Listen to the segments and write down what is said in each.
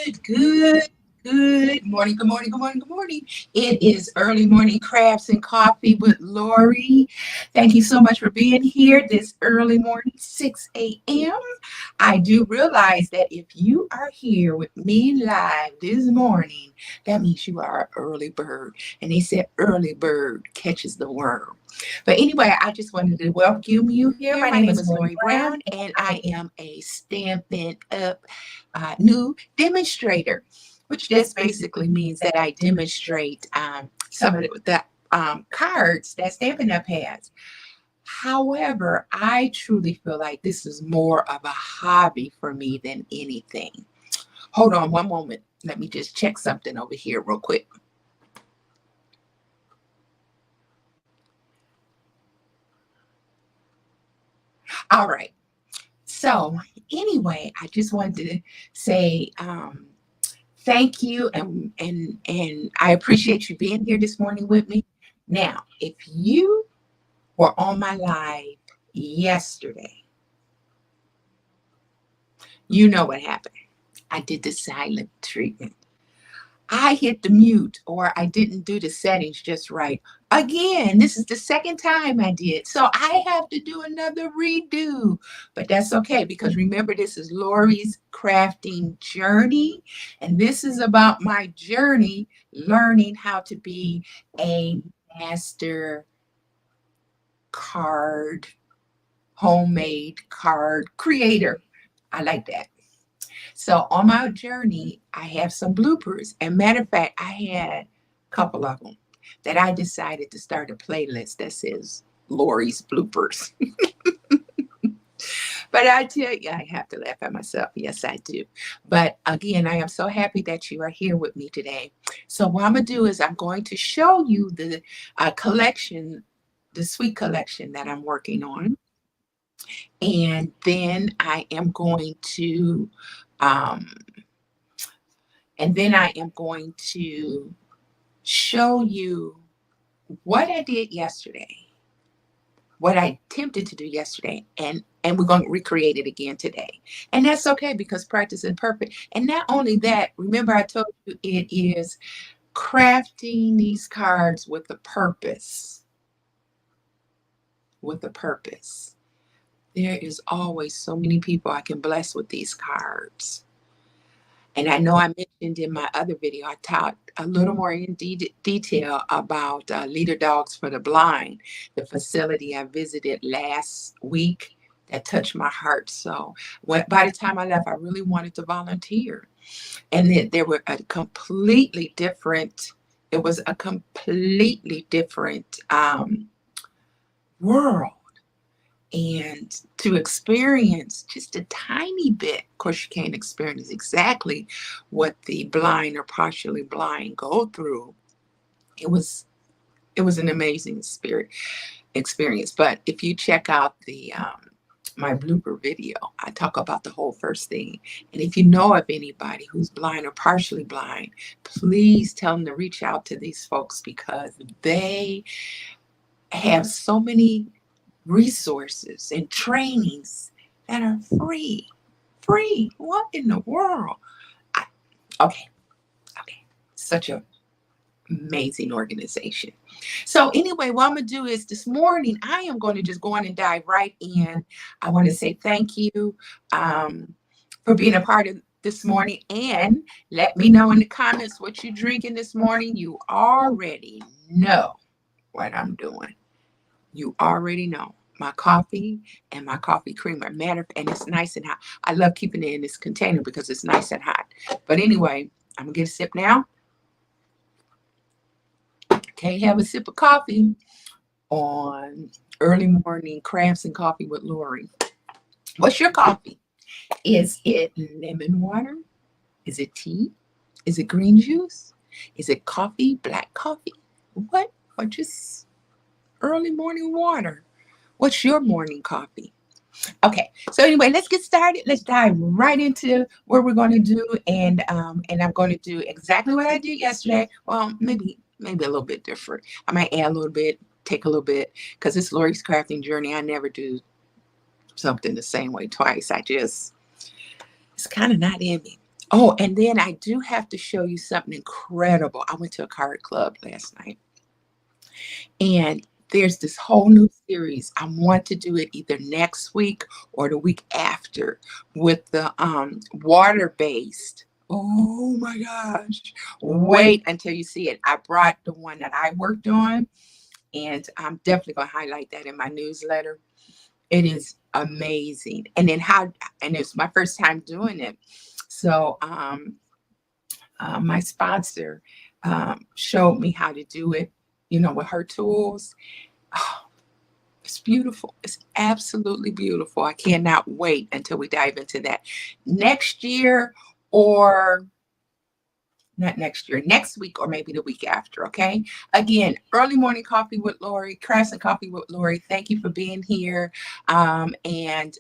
Good morning, good morning, good morning, good morning. It is early morning crafts and coffee with Lori. Thank you so much for being here this early morning, 6 a.m. I do realize that if you are here with me live this morning, that means you are an early bird. And they said early bird catches the worm. But anyway, I just wanted to welcome you here. My name is Lori Brown, and I am a Stampin' Up new demonstrator, which just basically means that I demonstrate some of the cards that Stampin' Up has. However, I truly feel like this is more of a hobby for me than anything. Hold on one moment. Let me just check something over here real quick. All right. So, anyway, I just wanted to say thank you, and I appreciate you being here this morning with me. Now, if you were on my live yesterday, you know what happened. I did the silent treatment. I hit the mute, or I didn't do the settings just right. Again, this is the second time I did. So I have to do another redo. But that's okay, because remember, this is Lori's crafting journey. And this is about my journey learning how to be a master card, homemade card creator. I like that. So on my journey, I have some bloopers. And matter of fact, I had a couple of them that I decided to start a playlist that says Lori's bloopers. But I tell you, I have to laugh at myself. Yes, I do. But again, I am so happy that you are here with me today. So what I'm going to do is I'm going to show you the collection, the sweet collection that I'm working on. And then I am going to um, show you what I did yesterday, what I attempted to do yesterday, and we're going to recreate it again today. And that's okay, because practice is perfect. And not only that, remember I told you it is crafting these cards with a purpose, with a purpose. There is always so many people I can bless with these cards. And I know I mentioned in my other video, I talked a little more in detail about Leader Dogs for the Blind, the facility I visited last week that touched my heart. So by the time I left, I really wanted to volunteer. And then there were a completely different, it was a completely different world, and to experience just a tiny bit. Of course, you can't experience exactly what the blind or partially blind go through. It was an amazing experience. But if you check out the my blooper video, I talk about the whole first thing. And if you know of anybody who's blind or partially blind, please tell them to reach out to these folks, because they have so many resources and trainings that are free. Free. What in the world? I, okay, okay. Such a amazing organization. So anyway, what I'm gonna do is this morning I am going to just go on and dive right in. I want to say thank you for being a part of this morning, and let me know in the comments what you're drinking this morning. You already know what I'm doing. You already know my coffee and my coffee creamer. And it's nice and hot. I love keeping it in this container because it's nice and hot. But anyway, I'm gonna get a sip now. Can't have a sip of coffee on early morning crafts and coffee with Lori. What's your coffee? Is it lemon water? Is it tea? Is it green juice? Is it coffee, black coffee? What? Or just early morning water? What's your morning coffee? Okay, so anyway, let's get started. Let's dive right into what we're going to do, and I'm going to do exactly what I did yesterday. Well, maybe a little bit different. I might add a little bit, take a little bit, because it's Lori's crafting journey. I never do something the same way twice. It's kind of not in me. Oh, and then I do have to show you something incredible. I went to a card club last night, and there's this whole new series. I want to do it either next week or the week after with the water based. Oh my gosh. Wait until you see it. I brought the one that I worked on, and I'm definitely going to highlight that in my newsletter. It is amazing. And then and it's my first time doing it. So my sponsor showed me how to do it, with her tools. Oh, it's beautiful. It's absolutely beautiful. I cannot wait until we dive into that next year, or not next year, next week, or maybe the week after. Okay. Again, early morning coffee with Lori, Crafts and Coffee with Lori. Thank you for being here. I am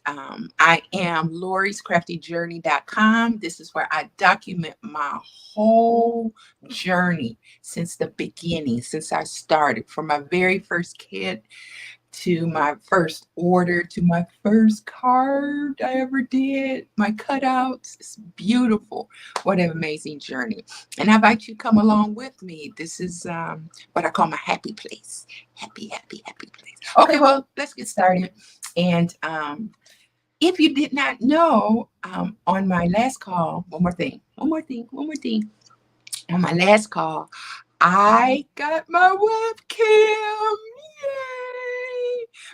Lori'sCraftyJourney.com. This is where I document my whole journey since the beginning, since I started, from my very first kit to my first order, to my first card I ever did, my cutouts. It's beautiful. What an amazing journey. And I invite you to come along with me. This is what I call my happy place. Happy, happy, happy place. Okay, well, let's get started. And if you did not know, on my last call, one more thing. On my last call, I got my webcam. Yay!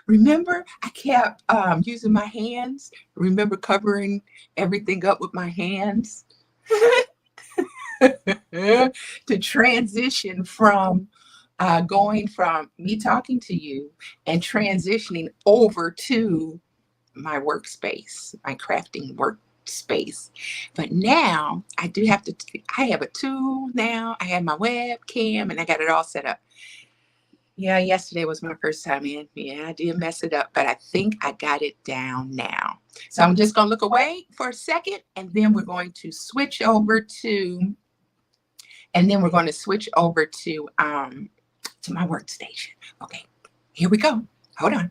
Remember, I kept using my hands. Remember covering everything up with my hands to transition from going from me talking to you and transitioning over to my workspace, my crafting workspace. But now I have a tool now. I have my webcam and I got it all set up. Yeah, yesterday was my first time in. Yeah, I did mess it up, but I think I got it down now. So I'm just going to look away for a second, and then we're going to switch over to, to my workstation. Okay, here we go. Hold on.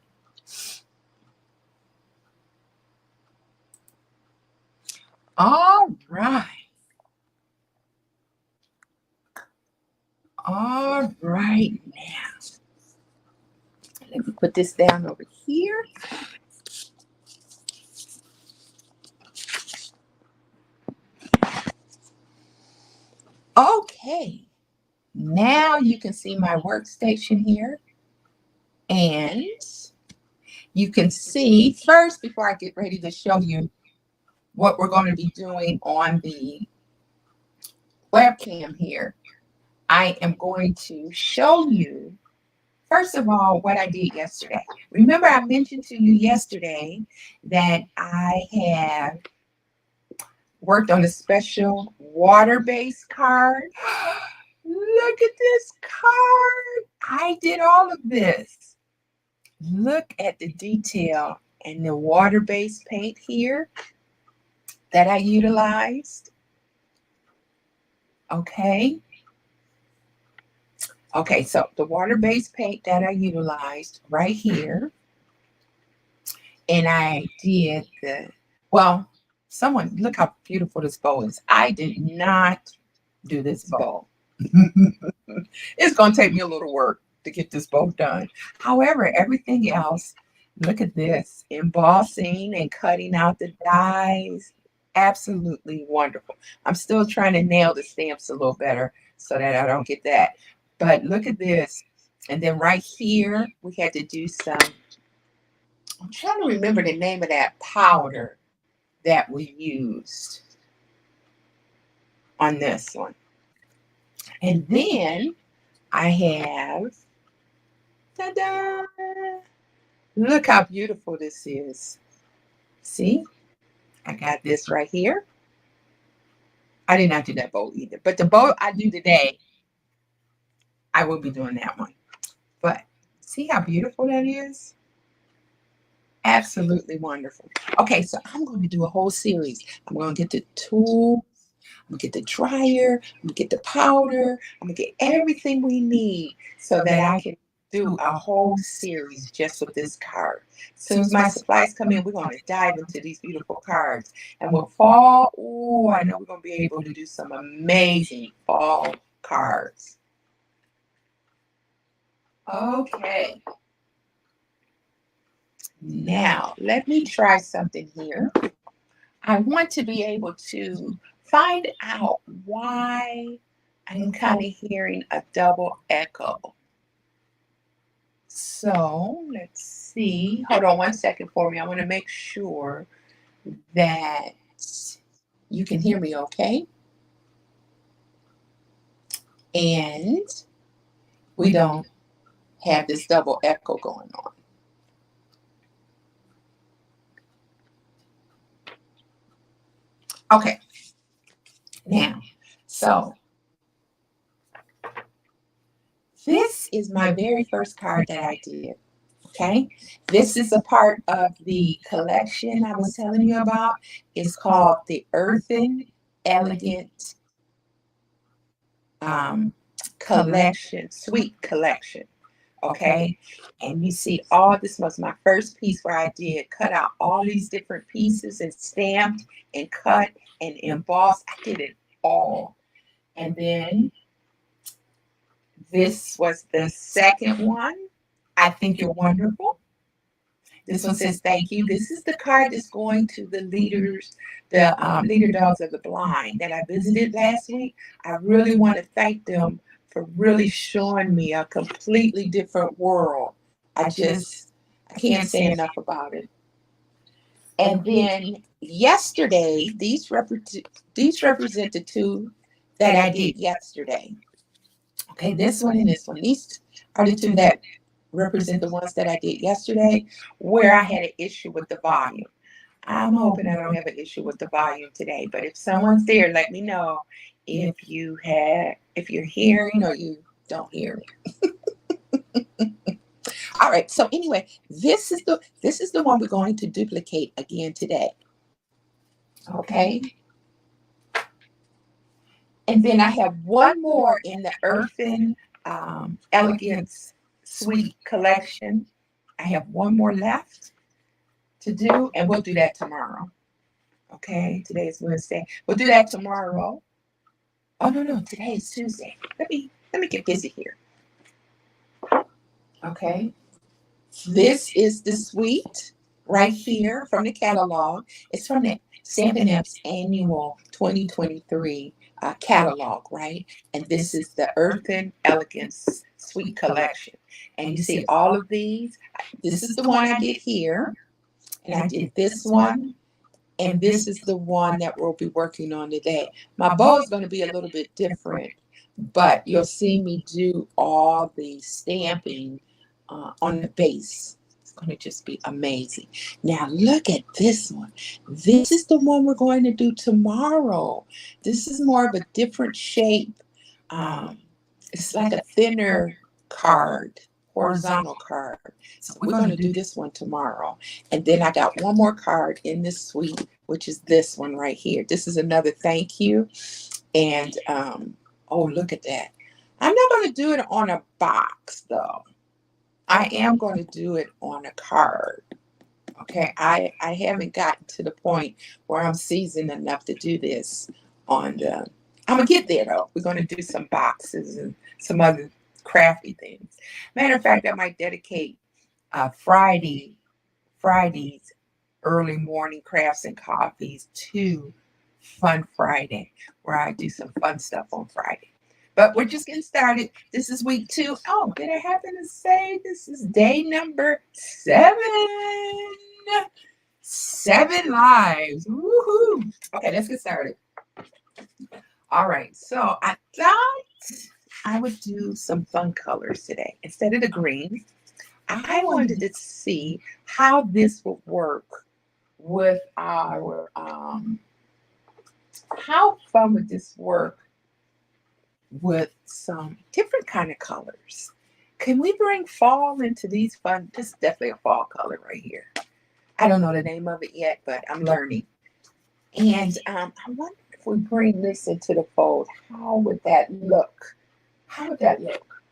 All right. All right now. Let me put this down over here. Okay. Now you can see my workstation here. And you can see first, before I get ready to show you what we're going to be doing on the webcam here, I am going to show you, first of all, what I did yesterday. Remember, I mentioned to you yesterday that I have worked on a special water-based card. Look at this card. I did all of this. Look at the detail and the water-based paint here that I utilized. Okay. Okay, so the water-based paint that I utilized right here. And I did look how beautiful this bow is. I did not do this bow. It's going to take me a little work to get this bow done. However, everything else, look at this, embossing and cutting out the dies. Absolutely wonderful. I'm still trying to nail the stamps a little better so that I don't get that. But look at this. And then right here, we had to do I'm trying to remember the name of that powder that we used on this one. And then I have, ta-da! Look how beautiful this is. See? I got this right here. I did not do that bow either. But the bow I do today, I will be doing that one. But see how beautiful that is? Absolutely wonderful. Okay, so I'm going to do a whole series. I'm going to get the tool. I'm going to get the dryer. I'm going to get the powder. I'm going to get everything we need so that I can do a whole series just with this card. As soon as my supplies come in, we're going to dive into these beautiful cards. And with fall, oh, I know we're going to be able to do some amazing fall cards. Okay. Now, let me try something here. I want to be able to find out why I'm kind of hearing a double echo. So let's see. Hold on one second for me. I want to make sure that you can hear me okay. And we don't have this double echo going on. Okay. Now, so this is my very first card that I did. Okay. This is a part of the collection I was telling you about. It's called the Earthen Elegant collection, sweet collection. Okay. And you see all this was my first piece where I did cut out all these different pieces and stamped and cut and embossed. I did it all. And then this was the second one. I think you're wonderful. This one says thank you. This is the card that's going to the leaders, the leader dogs of the blind that I visited last week. I really want to thank them for really showing me a completely different world. I can't say enough about it. And then yesterday, these represent the two that I did yesterday. Okay, this one and this one. These are the two that represent the ones that I did yesterday where I had an issue with the volume. I'm hoping I don't have an issue with the volume today, but if someone's there, let me know if you're hearing or you don't hear me. All right, so anyway, this is the one we're going to duplicate again today. Okay. And then I have one more in the Earthen Elegance Sweet collection. I have one more left to do, and we'll do that tomorrow. Okay, today is Wednesday. We'll do that tomorrow. Oh no, today is Tuesday. Let me get busy here. Okay. This is the suite right here from the catalog. It's from the Stampin' App's annual 2023 catalog, right? And this is the Earthen Elegance Suite collection. And you see all of these. This is the one I did here. And I did this one. And this is the one that we'll be working on today. My bow is going to be a little bit different, but you'll see me do all the stamping on the base. It's going to just be amazing. Now look at this one. This is the one we're going to do tomorrow. This is more of a different shape. It's like a thinner card, horizontal card. So we're going to do this one tomorrow. And then I got one more card in this suite, which is this one right here. This is another thank you. And oh, look at that. I'm not going to do it on a box though. I am going to do it on a card. Okay, I haven't gotten to the point where I'm seasoned enough to do this on the. I'm gonna get there though. We're gonna do some boxes and some other crafty things. Matter of fact, I might dedicate Friday's early morning crafts and coffees to Fun Friday, where I do some fun stuff on Friday. But we're just getting started. This is week 2. Oh, did I happen to say this is day number 7? 7 lives. Woohoo. Okay, let's get started. All right, so I thought I would do some fun colors today. Instead of the green, I wanted to see how this would work with our, how fun would this work with some different kind of colors. Can we bring fall into these fun? This is definitely a fall color right here. I don't know the name of it yet, but I'm learning. And I wonder if we bring this into the fold, how would that look? How would that look?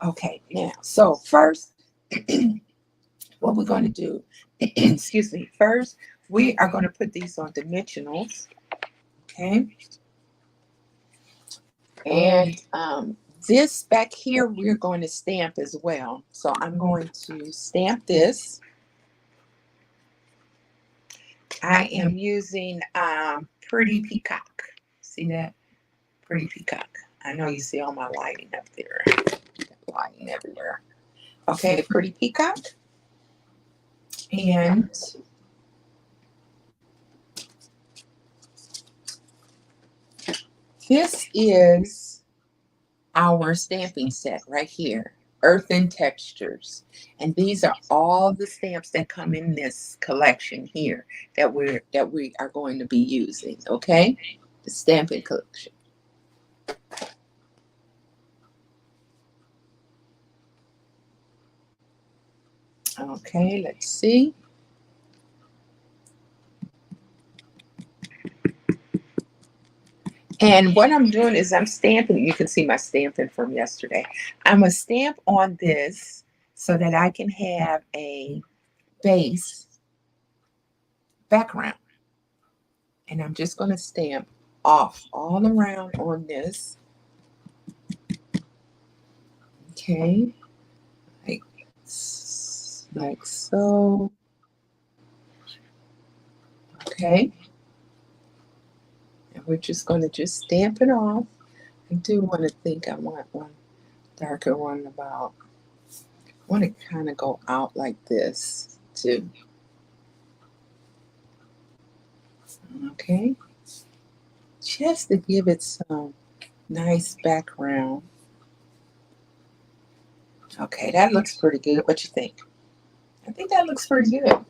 Okay, now, so first, what we're going to do, excuse me, first, we are going to put these on dimensionals, okay? And this back here, we're going to stamp as well. So I'm going to stamp this. I am using Pretty Peacock. See that? Pretty Peacock. I know you see all my lighting up there. Lighting everywhere. Okay, Pretty Peacock. And this is our stamping set right here, Earthen Textures. And these are all the stamps that come in this collection here that we are going to be using, okay? The stamping collection. Okay, let's see. And what I'm doing is I'm stamping. You can see my stamping from yesterday. I'm going to stamp on this so that I can have a base background. And I'm just going to stamp off all around on this. Okay. Like so. Okay. And we're just going to just stamp it off. I do want to think I want one darker one about. I want to kind of go out like this too. Okay. Just to give it some nice background. Okay, that looks pretty good. What you think? I think that looks pretty good.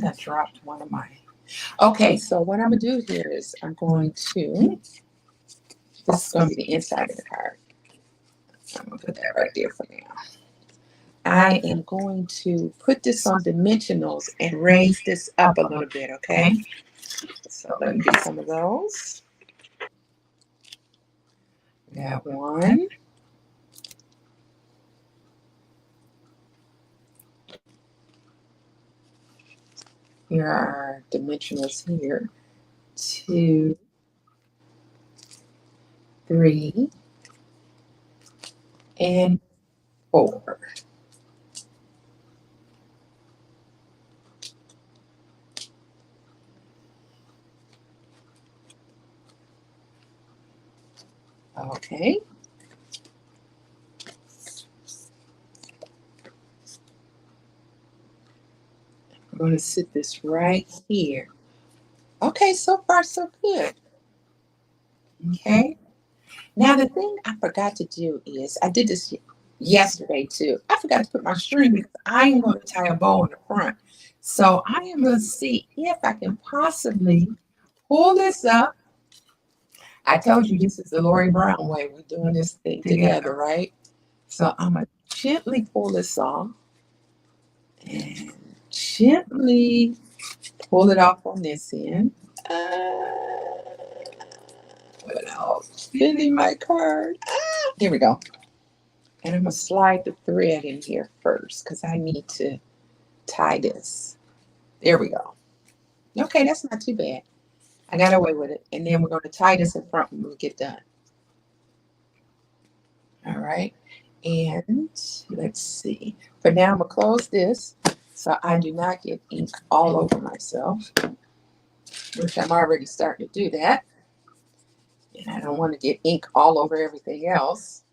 I dropped one of my. Okay, so what I'm going to do here is I'm going to, this is going to be the inside of the card. I'm going to put that right there for now. I am going to put this on dimensionals and raise this up a little bit, okay? So let me get some of those. Got one. Here are dimensionals here. 2, 3, and 4. Okay. I'm going to sit this right here. Okay, so far so good. Okay. Now the thing I forgot to do is, I did this yesterday too. I forgot to put my string because I am going to tie a bow in the front. So I am going to see if I can possibly pull this up. I told you this is the Lori Brown way. We're doing this thing together, right? So I'm going to gently pull this off and gently pull it off on this end. Without bending my card. There we go. And I'm going to slide the thread in here first because I need to tie this. There we go. Okay, that's not too bad. I got away with it. And then we're going to tie this in front when we get done. All right. And let's see. For now, I'm going to close this so I do not get ink all over myself, which I'm already starting to do that. And I don't want to get ink all over everything else.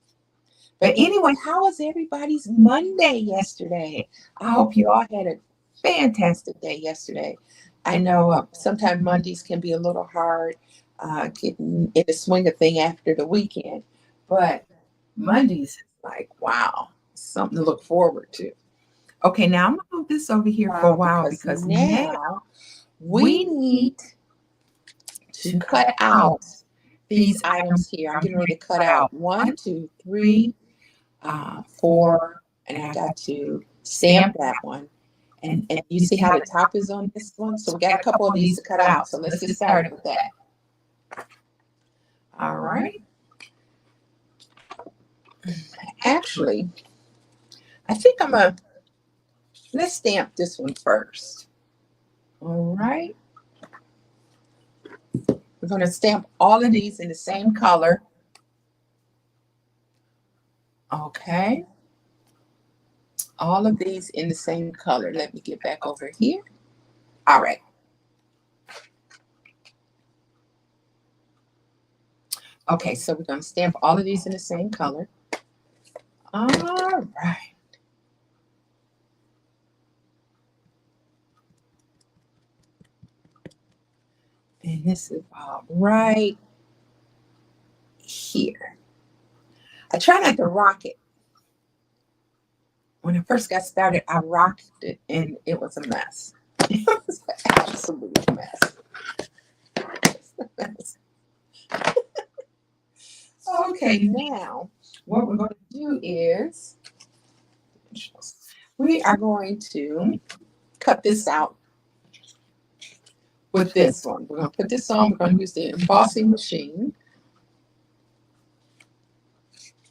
But anyway, how was everybody's Monday yesterday? I hope you all had a fantastic day yesterday. I know sometimes Mondays can be a little hard getting in the swing of thing after the weekend. But Mondays is like, wow, something to look forward to. Okay, now I'm going to move this over here for a while because now we need to cut out these items here. I'm getting ready to cut out 1, 2, 3, 4, and I got to stamp that one. And you see how the top is on this one? So we got a couple of these to cut out. So let's get started with that. All right. Actually, I think let's stamp this one first. All right. We're going to stamp all of these in the same color. Okay. All of these in the same color. Let me get back over here. All right. Okay, so we're going to stamp all of these in the same color. All right. And this is about right here. I try not to rock it. When I first got started, I rocked it and it was a mess. It was an absolute mess. Okay, now what we're going to do is we are going to cut this out with this one. We're going to put this on. We're going to use the embossing machine.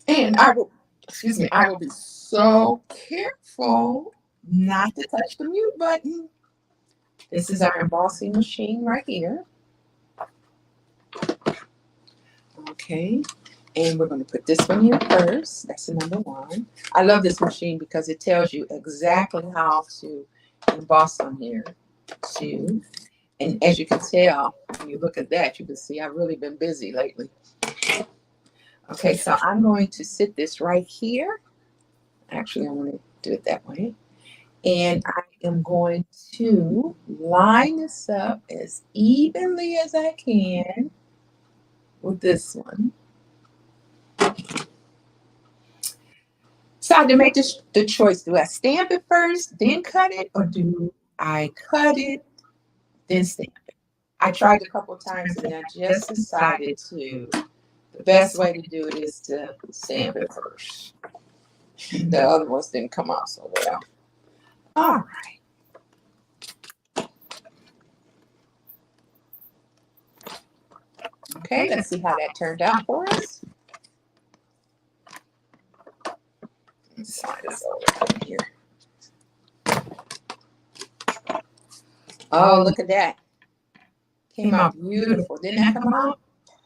And I will be so careful not to touch the mute button. This is our embossing machine right here. Okay, and we're going to put this one here first. That's the number one. I love this machine because it tells you exactly how to emboss on here too. And as you can tell, when you look at that, you can see I've really been busy lately. Okay, so I'm going to sit this right here. Actually, I want to do it that way. And I am going to line this up as evenly as I can with this one. So I had to make the choice. Do I stamp it first, then cut it? Or do I cut it, then stamp it? I tried a couple of times and I just decided the best way to do it is to stamp it first. The other ones didn't come out so well. All right. Okay, let's see how that turned out for us. Let's slide this over here. Oh, look at that. Came out beautiful. Didn't that come out?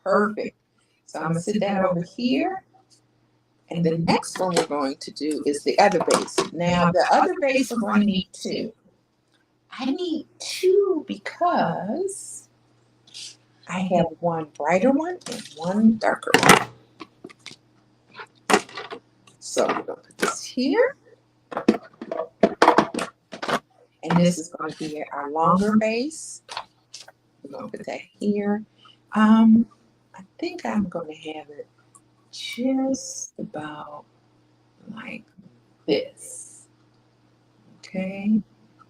Perfect. So I'm going to sit that over here. And the next one we're going to do is the other base. Now, the other base we're going to need two. I need two because I have one brighter one and one darker one. So we're going to put this here. And this is going to be our longer base. We're going to put that here. I think I'm going to have it just about like this. Okay.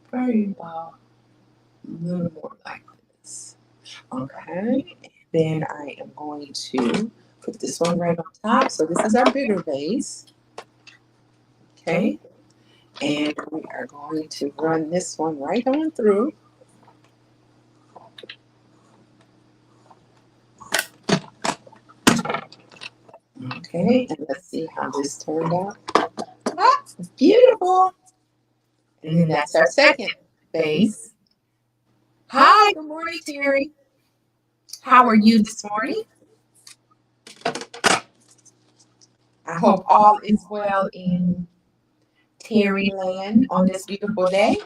Probably about a little more like this. Okay. And then I am going to put this one right on top. So this is our bigger base. Okay. And we are going to run this one right on through. Okay, and let's see how this turned out. Ah, beautiful. And then that's our second base. Hi, good morning, Terry. How are you this morning? I hope all is well in Terry land on this beautiful day.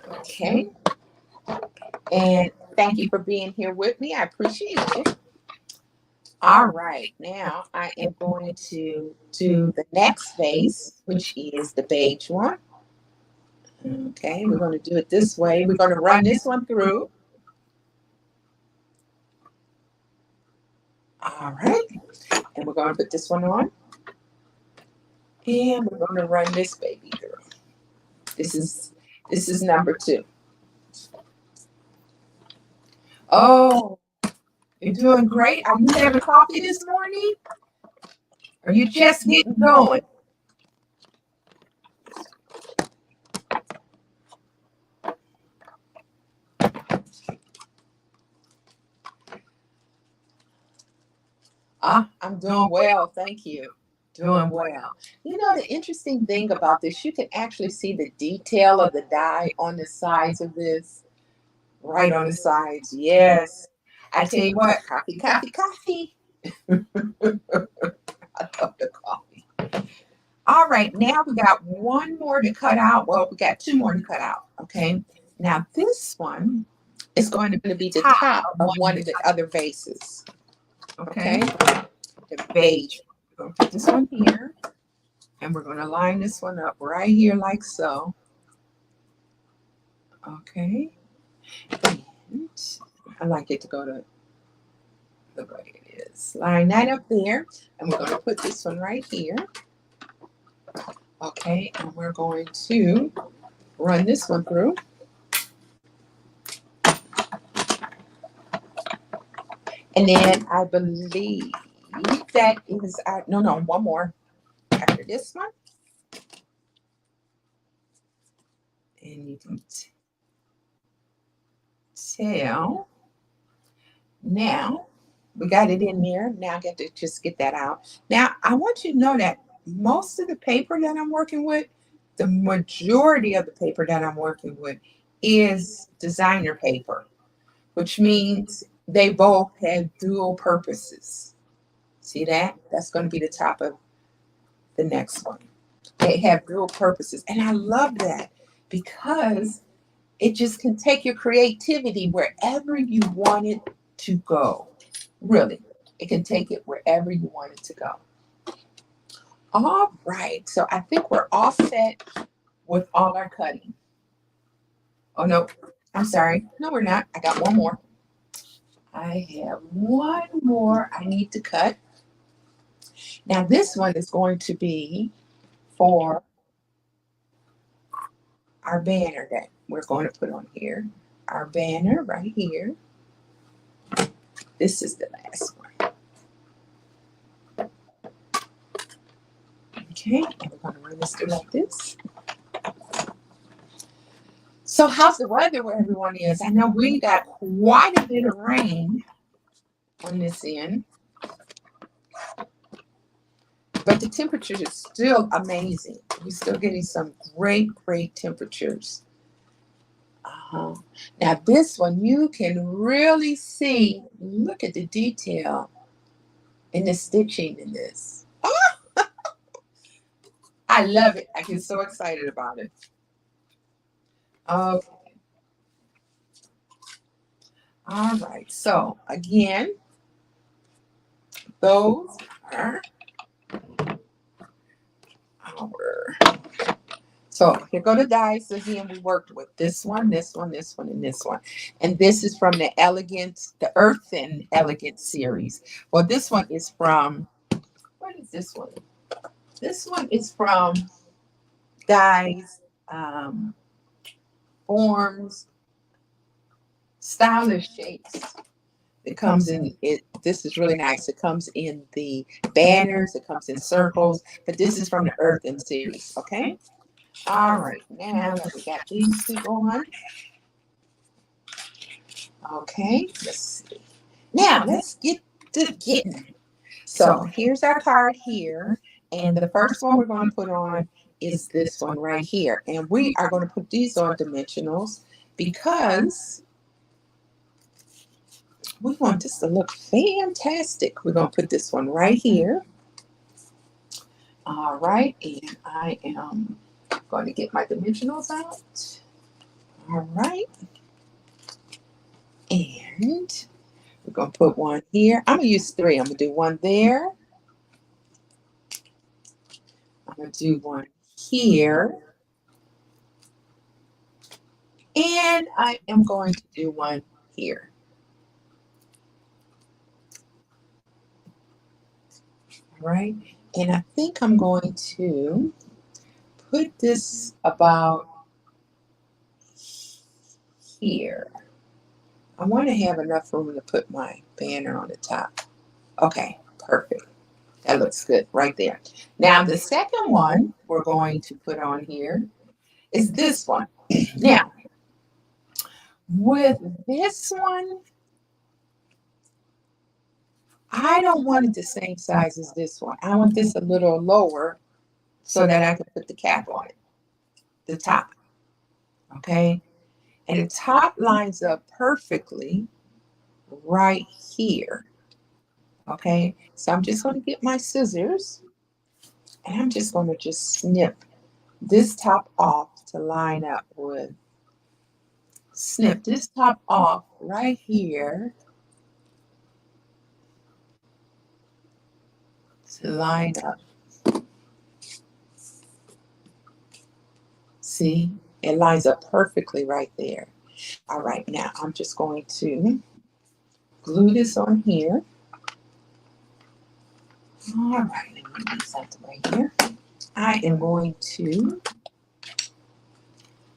Okay. And thank you for being here with me. I appreciate it. All right, now I am going to do the next base, which is the beige one. Okay, we're going to do it this way. We're going to run this one through. All right, and we're going to put this one on. And we're going to run this baby through. This is number two. Oh, you're doing great. Are you having coffee this morning? Are you just getting going? I'm doing well, thank you. Doing well. You know, the interesting thing about this, you can actually see the detail of the dye on the sides of this, right on the sides. Yes. I tell you what, coffee, coffee, coffee. I love the coffee. All right, now we got one more to cut out. Well, we got two more to cut out. Okay. Now this one is going to be the top of one of the other vases. Okay. The beige. We're going to put this one here, and we're going to line this one up right here like so. Okay. And I like it to go to the way it is. Line that up there, and we're going to put this one right here. Okay, and we're going to run this one through. And then I believe that is our, no, one more after this one. And you can tell. Now, we got it in there. Now I get to just get that out. Now, I want you to know that most of the paper that I'm working with, the majority of the paper that I'm working with is designer paper, which means they both have dual purposes. See that? That's going to be the top of the next one. They have dual purposes. And I love that because it just can take your creativity wherever you want it to go. Really, it can take it wherever you want it to go. All right, so I think we're all set with all our cutting. Oh, no, I'm sorry. No, we're not. I got one more. I have one more I need to cut. Now, this one is going to be for our banner that we're going to put on here. Our banner right here. This is the last one. Okay, and we're going to run this through like this. So how's the weather where everyone is? I know we got quite a bit of rain on this end, but the temperature is still amazing. We're still getting some great, great temperatures. Now this one, you can really see, look at the detail in the stitching in this. Oh, I love it. I get so excited about it. Okay. All right. So again, those are our. So here go the dies again. We worked with this one, this one, this one, and this one. And this is from the Elegance, the Earthen Elegance series. Well, this one is from, what is this one? This one is from Dies, Forms, Stylish Shapes. It comes in it. This is really nice. It comes in the banners. It comes in circles. But this is from the Earthen series. Okay. All right. Now that we got these two going. Okay. Let's see. Now let's get to getting. So here's our card here, and the first one we're going to put on is this one right here, and we are going to put these on dimensionals because we want this to look fantastic. We're going to put this one right here. All right, and I am going to get my dimensionals out. All right. And we're going to put one here. I'm going to use three. I'm going to do one there. I'm going to do one here. And I am going to do one here. All right. And I think I'm going to put this about here. I want to have enough room to put my banner on the top. Okay, perfect. That looks good right there. Now, the second one we're going to put on here is this one. Now, with this one, I don't want it the same size as this one. I want this a little lower so that I can put the cap on it, the top, okay? And the top lines up perfectly right here, okay? So I'm just going to get my scissors and I'm just going to just snip this top off to line up with, snip this top off right here to line up. See, it lines up perfectly right there. All right, now I'm just going to glue this on here. All right, let me get something right here. I am going to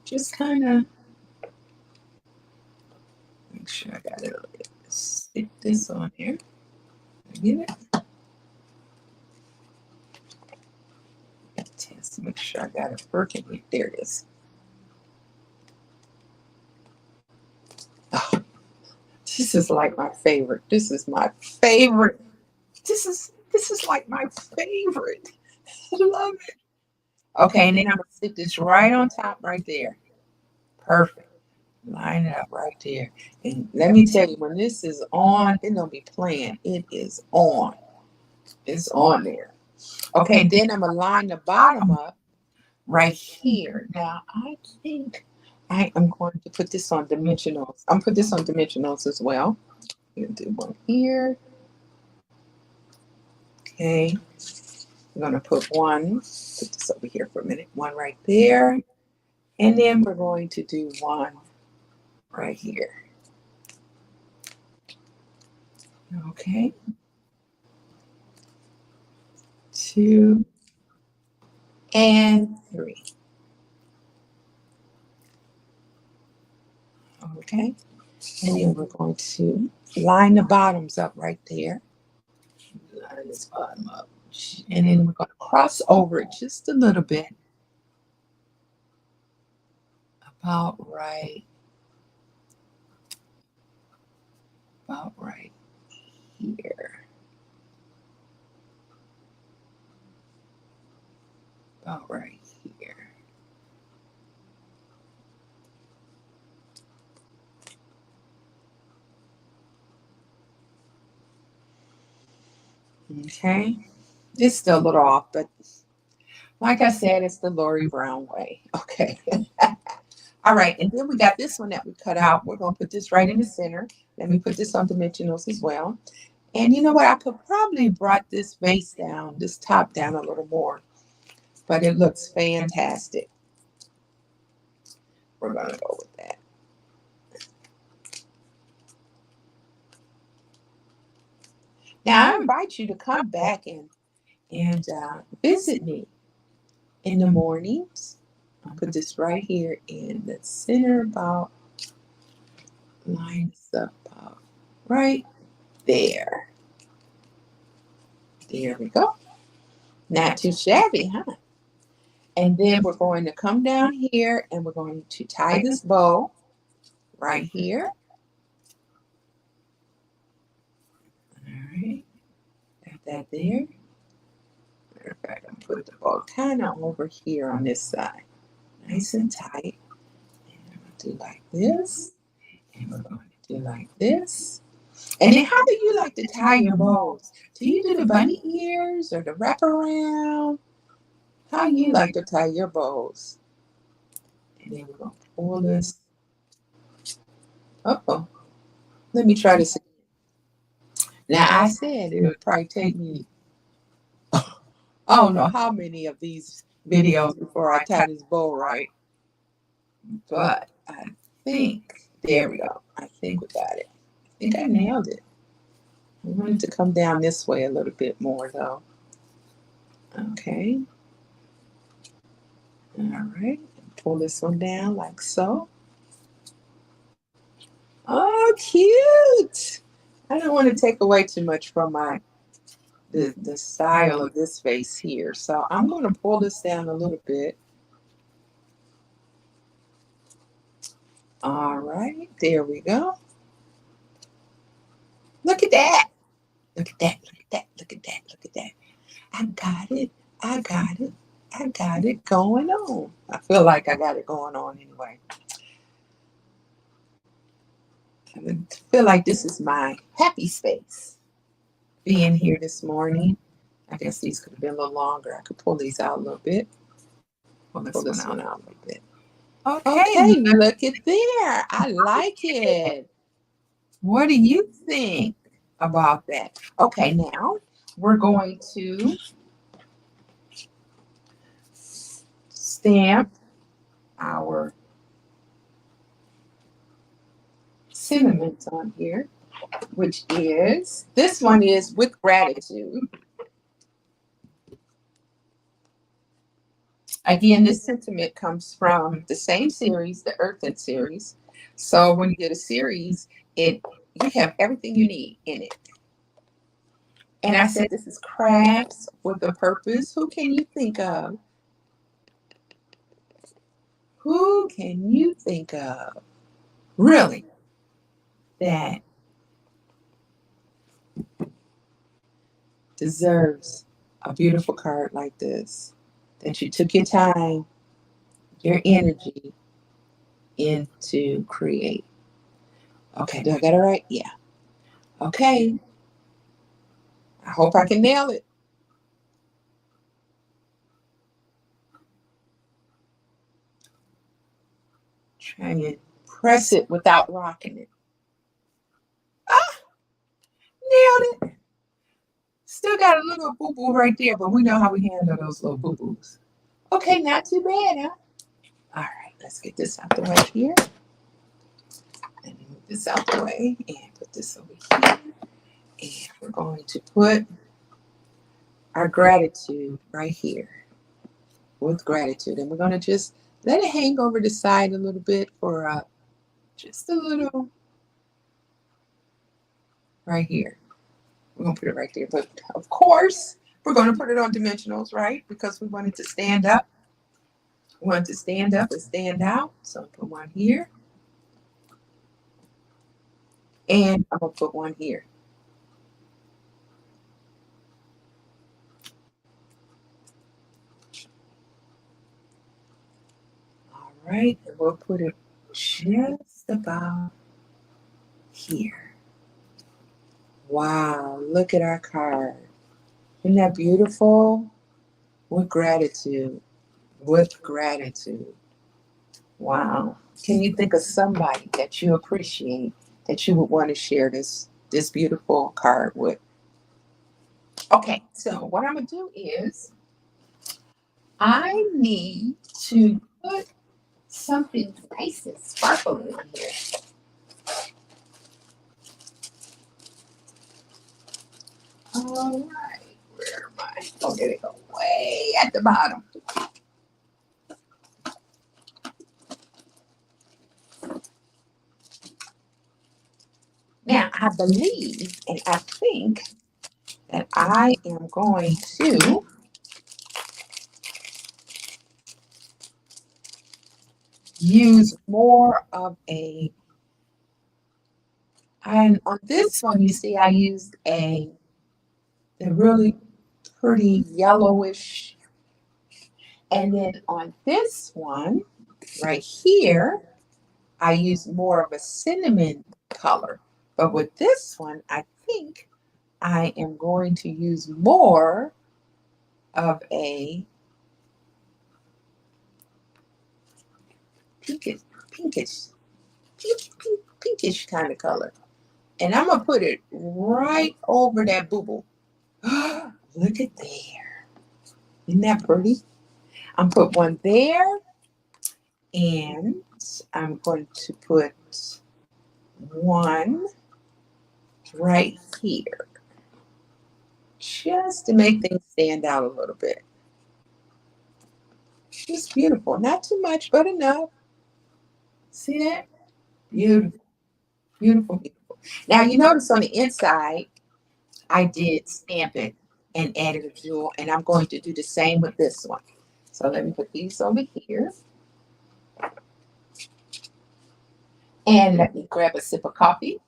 just kind of make sure I got it. Stick this on here. Get it? Test to make sure I got it working. There it is. Oh, this is like my favorite. This is my favorite. This is like my favorite. I love it. Okay, and then I'm gonna stick this right on top right there. Perfect. Line it up right there. And let me tell you, when this is on, it don't be playing. It is on. It's on there. Okay, then I'm gonna line the bottom up right here. Now I think I am going to put this on dimensionals. I'm put this on dimensionals as well. I'm gonna do one here. Okay. I'm gonna put one, put this over here for a minute, one right there. And then we're going to do one right here. Okay. 2 and 3. Okay. And then we're going to line the bottoms up right there. Line this bottom up. And then we're going to cross over it just a little bit. About right. About right here. About right here. Okay. It's still a little off, but like I said, it's the Lori Brown way. Okay. All right. And then we got this one that we cut out. We're going to put this right in the center. Let me put this on dimensionals as well. And you know what? I could probably brought this base down, this top down a little more, but it looks fantastic. We're going to go with that. Now, I invite you to come back and visit me in the mornings. I'll put this right here in the center, about lines up about right there. There we go. Not too shabby, huh? And then we're going to come down here and we're going to tie this bow right here. All right. Got that there. Perfect. I'm putting the bow kind of over here on this side. Nice and tight. And I'm going to do like this. And we're going to do like this. And then how do you like to tie your bows? Do you do the bunny ears or the wraparound? How do you like to tie your bows? And then we're going to pull this. Uh-oh. Let me try this again. Now, I said it would probably take me, I don't know how many of these videos before I tie this bow right. But I think, there we go. I think we got it. I think I nailed it. I want it to come down this way a little bit more, though. Okay. All right. Pull this one down like so. Oh, cute. I don't want to take away too much from the style of this vase here. So I'm going to pull this down a little bit. All right. There we go. Look at that. Look at that, look at that, look at that, look at that. I got it, I got it, I got it going on. I feel like I got it going on anyway. I feel like this is my happy space. Being here this morning. I guess these could have been a little longer. I could pull these out a little bit. Pull this one out a little bit. Okay, look at there. I like it. What do you think about that? Okay, now we're going to stamp our sentiments on here, which is, this one is with gratitude. Again, this sentiment comes from the same series, the Earthen series. So when you get a series, you have everything you need in it. And I said this is crafts with a purpose. Who can you think of? Who can you think of? Really? That deserves a beautiful card like this. That you took your time, your energy into create. Okay, do I got it right? Yeah. Okay. I hope I can nail it. Try and press it without rocking it. Ah, nailed it. Still got a little boo-boo right there, but we know how we handle those little boo-boos. Okay, not too bad, huh? All right, let's get this out the way here. And move this out the way and put this over here. And we're going to put our gratitude right here with gratitude. And we're going to just let it hang over the side a little bit for just a little right here. We're going to put it right there. But of course, we're going to put it on dimensionals, right? Because we want it to stand up. We want it to stand up and stand out. So I'll put one here. And I'm going to put one here. All right. And we'll put it just about here. Wow. Look at our card. Isn't that beautiful? With gratitude. With gratitude. Wow. Can you think of somebody that you appreciate that you would want to share this beautiful card with? Okay, so what I'm going to do is I need to put something nice and sparkly in here. All right, where am I? Oh, there we go. Way at the bottom. Now, I believe and I think that I am going to use more of and on this one, you see, I used the really pretty yellowish. And then on this one, right here, I use more of a cinnamon color. But with this one, I think I am going to use more of a pinkish, pinkish kind of color. And I'm going to put it right over that boo-boo. Look at there. Isn't that pretty? I'm put one there. And I'm going to put one right here. Just to make things stand out a little bit. Just beautiful. Not too much, but enough. See that? Beautiful. Beautiful, beautiful. Now, you notice on the inside, I did Stampin and added a jewel, and I'm going to do the same with this one. So let me put these over here. And let me grab a sip of coffee.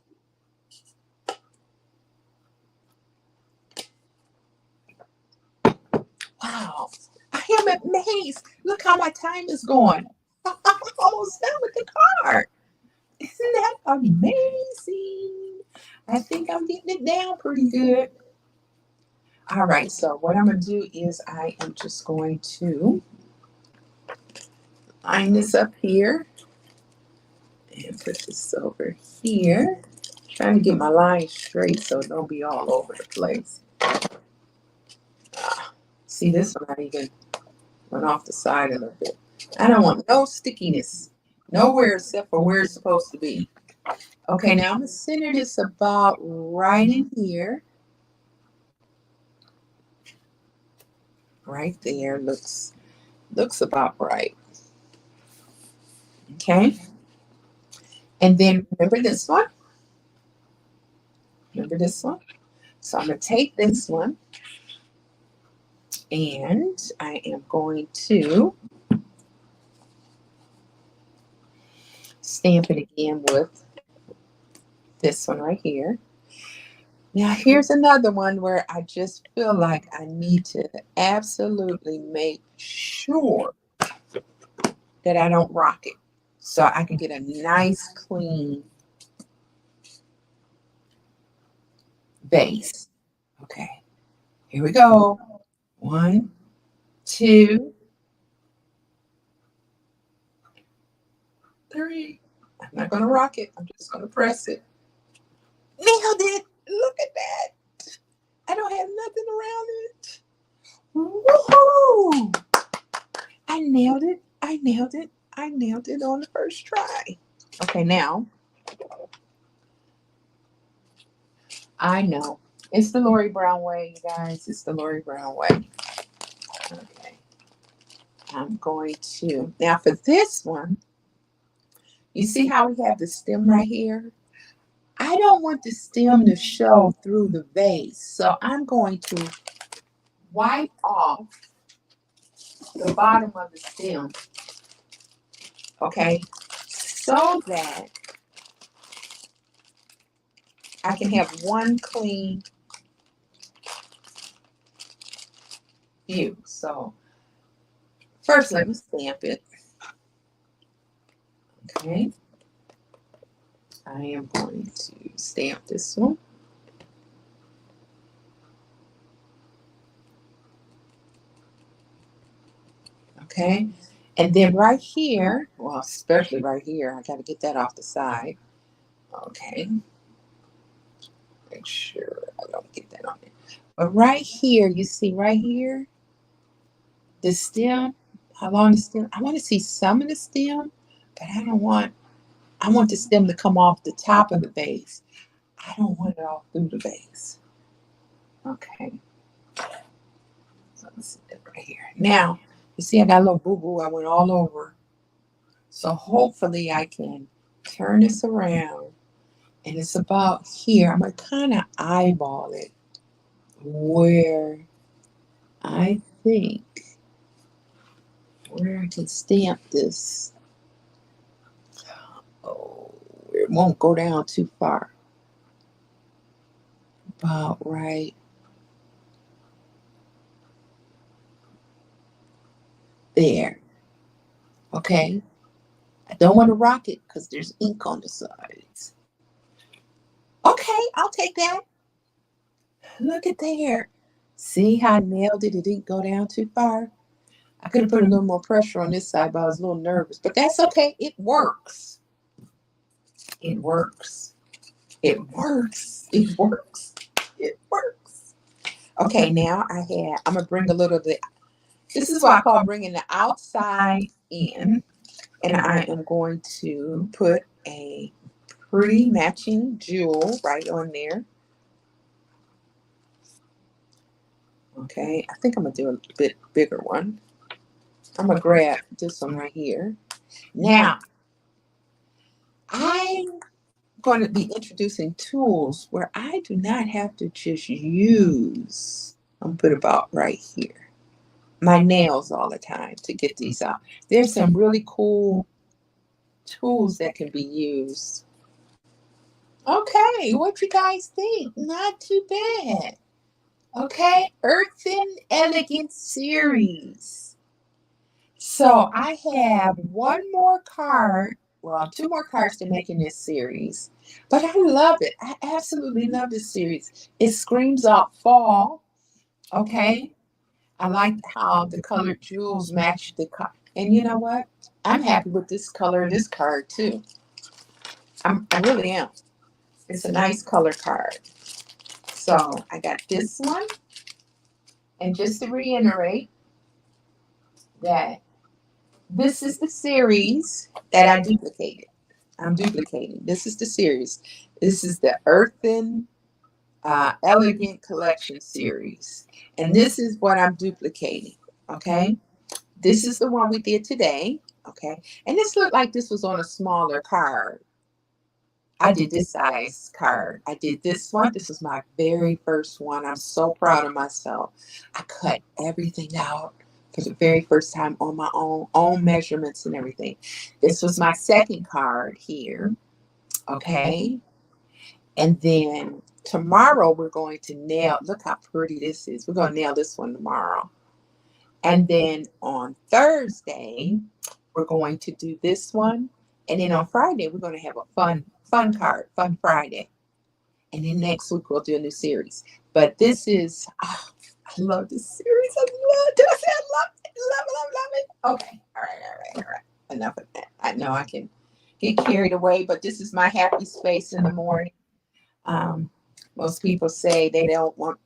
nice. Look how my time is going. I'm almost done with the card. Isn't that amazing? I think I'm getting it down pretty good. All right, so what I'm going to do is I am just going to line this up here and put this over here. Trying to get my line straight so it don't be all over the place. See, this one I even went off the side a little bit. I don't want no stickiness nowhere except for where it's supposed to be. Okay, now I'm going to center this about right in here. Right there looks about right. Okay. And then remember this one? Remember this one? So I'm going to take this one and I am going to stamp it again with this one right here. Now here's another one where I just feel like I need to absolutely make sure that I don't rock it so I can get a nice clean base. Okay, here we go. 1, 2, 3. I'm not going to rock it. I'm just going to press it. Nailed it. Look at that. I don't have nothing around it. Woohoo! I nailed it. I nailed it. I nailed it on the first try. Okay, now I know. It's the Lori Brown way, you guys. It's the Lori Brown way. Okay. I'm going to, now for this one, you see how we have the stem right here? I don't want the stem to show through the vase. So I'm going to wipe off the bottom of the stem. Okay? So that I can have one clean view. So first let me stamp it. Okay. I am going to stamp this one. Okay. And then right here, well, especially right here, I got to get that off the side. Okay. Make sure I don't get that on there. But right here, you see right here, the stem, how long the stem, I want to see some of the stem, but I don't want, I want the stem to come off the top of the vase. I don't want it all through the vase. Okay. So let's see that right here. Now, you see I got a little boo-boo. I went all over. So hopefully I can turn this around. And it's about here. I'm going to kind of eyeball it where I think where I can stamp this. Oh, it won't go down too far. About right there. Okay. I don't want to rock it because there's ink on the sides. Okay, I'll take that. Look at there. See how I nailed it? It didn't go down too far. I could have put a little more pressure on this side, but I was a little nervous. But that's okay. It works. It works. It works. It works. It works. Okay, now I'm going to bring a little bit. This is what I call bringing the outside in. And I am going to put a pretty matching jewel right on there. Okay, I think I'm going to do a bit bigger one. I'm going to grab this one right here. Now, I'm going to be introducing tools where I do not have to just use, I'm going to put about right here, my nails all the time to get these out. There's some really cool tools that can be used. Okay, what you guys think? Not too bad. Okay, Earthen Elegance series. So I have one more card, well, two more cards to make in this series, but I love it. I absolutely love this series. It screams out fall. Okay. I like how the colored jewels match the card. And you know what? I'm happy with this color of this card too. I really am. It's a nice color card. So I got this one. And just to reiterate that this is the series that I duplicated. I'm duplicating. This is the series. This is the Earthen Elegant Collection series. And this is what I'm duplicating. Okay. This is the one we did today. Okay. And this looked like this was on a smaller card. I did this size card. I did this one. This was my very first one. I'm so proud of myself. I cut everything out for the very first time on my own measurements and everything. This was my second card here. Okay. And then tomorrow we're going to nail, look how pretty this is. We're going to nail this one tomorrow. And then on Thursday, we're going to do this one. And then on Friday, we're going to have a fun card, Fun Friday. And then next week, we'll do a new series. But this is, oh, I love this series. I love, did I say I love it? Love it. Okay. All right. Enough of that. I know I can get carried away, but this is my happy space in the morning. Most people say they don't want,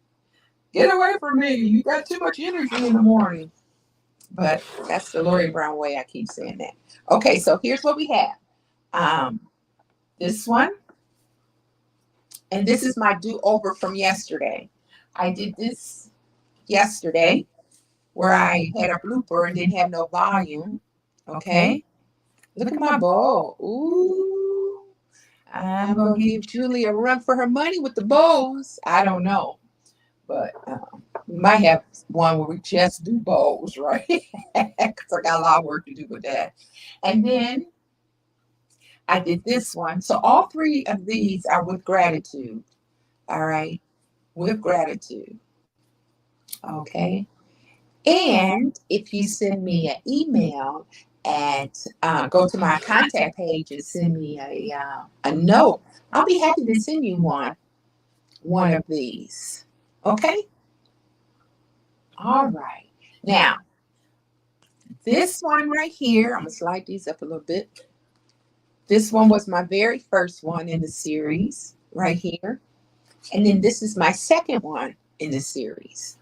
get away from me. You got too much energy in the morning. But that's the Lori Brown way. I keep saying that. Okay, so here's what we have. This one. And this is my do-over from yesterday. I did this yesterday where I had a blooper and didn't have no volume. Okay. Look at my bow. Ooh. I'm going to give Julie a run for her money with the bows. I don't know. But we might have one where we just do bows, right? Because I got a lot of work to do with that. And then I did this one. So all three of these are with gratitude. All right. With gratitude. Okay. And if you send me an email at go to my contact page and send me a note, I'll be happy to send you one of these. Okay. All right. Now, this one right here, I'm going to slide these up a little bit. This one was my very first one in the series right here. And then this is my second one in the series.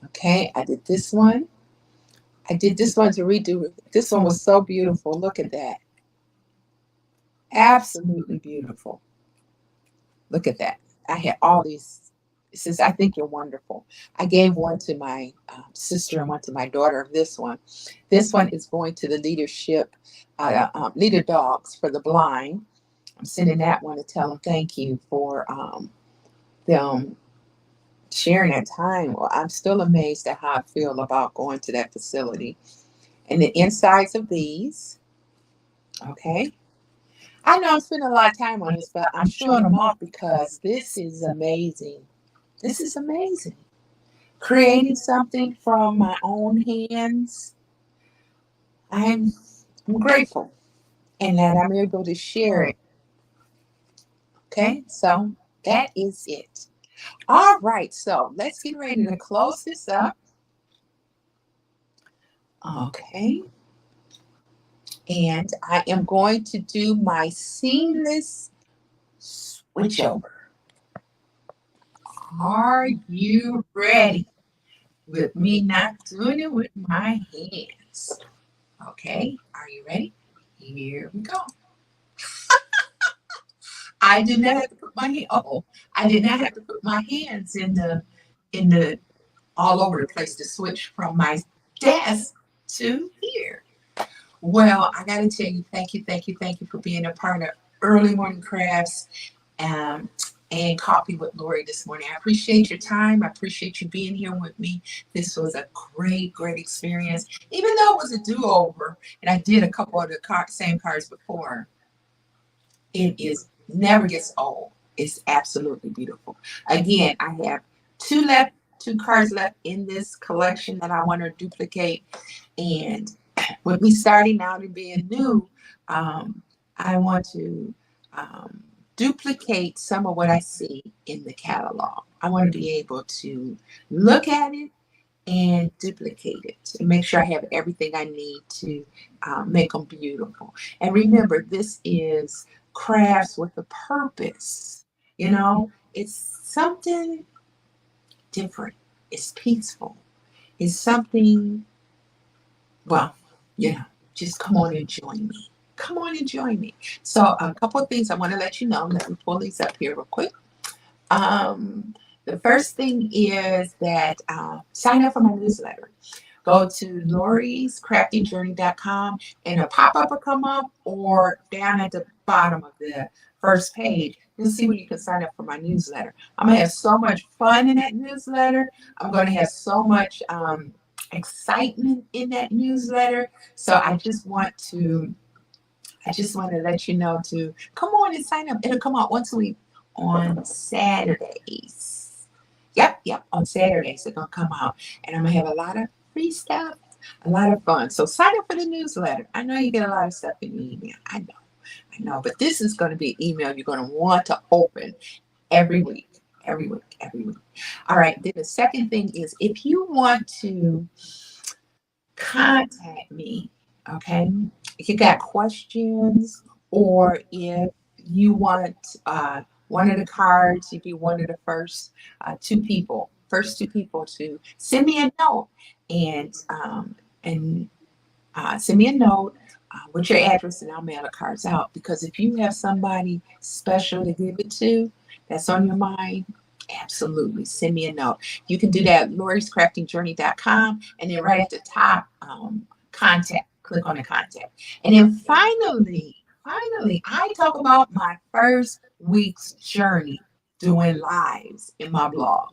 Okay, I did this one. I did this one to redo. This one was so beautiful. Look at that. Absolutely beautiful. Look at that. I had all these. It says, I think you're wonderful. I gave one to my sister and one to my daughter of this one. This one is going to the leader dogs for the blind. I'm sending that one to tell them thank you for them sharing that time. Well, I'm still amazed at how I feel about going to that facility. And the insides of these, okay. I know I'm spending a lot of time on this, but I'm showing them off because this is amazing. This is amazing. Creating something from my own hands. I'm grateful and that I'm able to share it. Okay, so that is it. All right, so let's get ready to close this up. Okay. And I am going to do my seamless switch over. Are you ready? With me not doing it with my hands. Okay, are you ready? Here we go. I did not have to put my I did not have to put my hands in the all over the place to switch from my desk to here. Well, I got to tell you, thank you for being a part of Early Morning Crafts um, and Coffee with Lori this morning. I appreciate your time. I appreciate you being here with me. This was a great experience. Even though it was a do-over, and I did a couple of the same cards before, it is never gets old. It's absolutely beautiful. Again, I have two cards left in this collection that I want to duplicate. And with me starting out and being new, um, I want to um, duplicate some of what I see in the catalog. I want to be able to look at it and duplicate it and make sure I have everything I need to make them beautiful. And remember, this is crafts with a purpose. You know, it's something different. It's peaceful. It's something, well, you know, just come on and join me. Come on and join me. So a couple of things I want to let you know. Let me pull these up here real quick. Um, the first thing is that sign up for my newsletter. Go to lori'scraftyjourney.com and a pop-up will come up, or down at the bottom of the first page, you'll see where you can sign up for my newsletter. I'm gonna have so much fun in that newsletter. I'm gonna have so much excitement in that newsletter. So I just want to let you know to come on and sign up. It'll come out once a week on Saturdays. Yep, on Saturdays it's gonna come out, and I'm gonna have a lot of free stuff, a lot of fun. So sign up for the newsletter. I know you get a lot of stuff in your email. I know, but this is going to be an email you're going to want to open every week, every week, every week. All right. Then the second thing is, if you want to contact me, okay, if you got questions, or if you want one of the cards, if you one of the first two people to send me a note, and send me a note with your address, and I'll mail the cards out. Because if you have somebody special to give it to that's on your mind, absolutely send me a note. You can do that at lori'scraftyjourney.com, and then right at the top, contact. Click on the contact. And then finally, I talk about my first week's journey doing lives in my blog.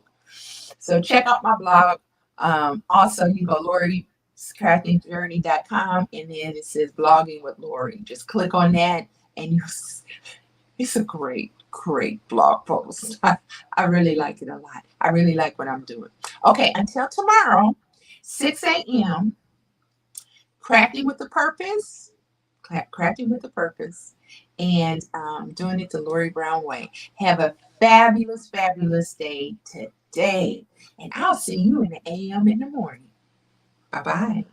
So check out my blog. Also, you go lori'scraftyjourney.com, and then it says blogging with Lori. Just click on that, and it's a great blog post. I really like it a lot. I really like what I'm doing. Okay, until tomorrow, 6 a.m., crafting with a purpose, crafting with a purpose, and doing it the Lori Brown way. Have a fabulous day today, and I'll see you in the AM in the morning. Bye bye.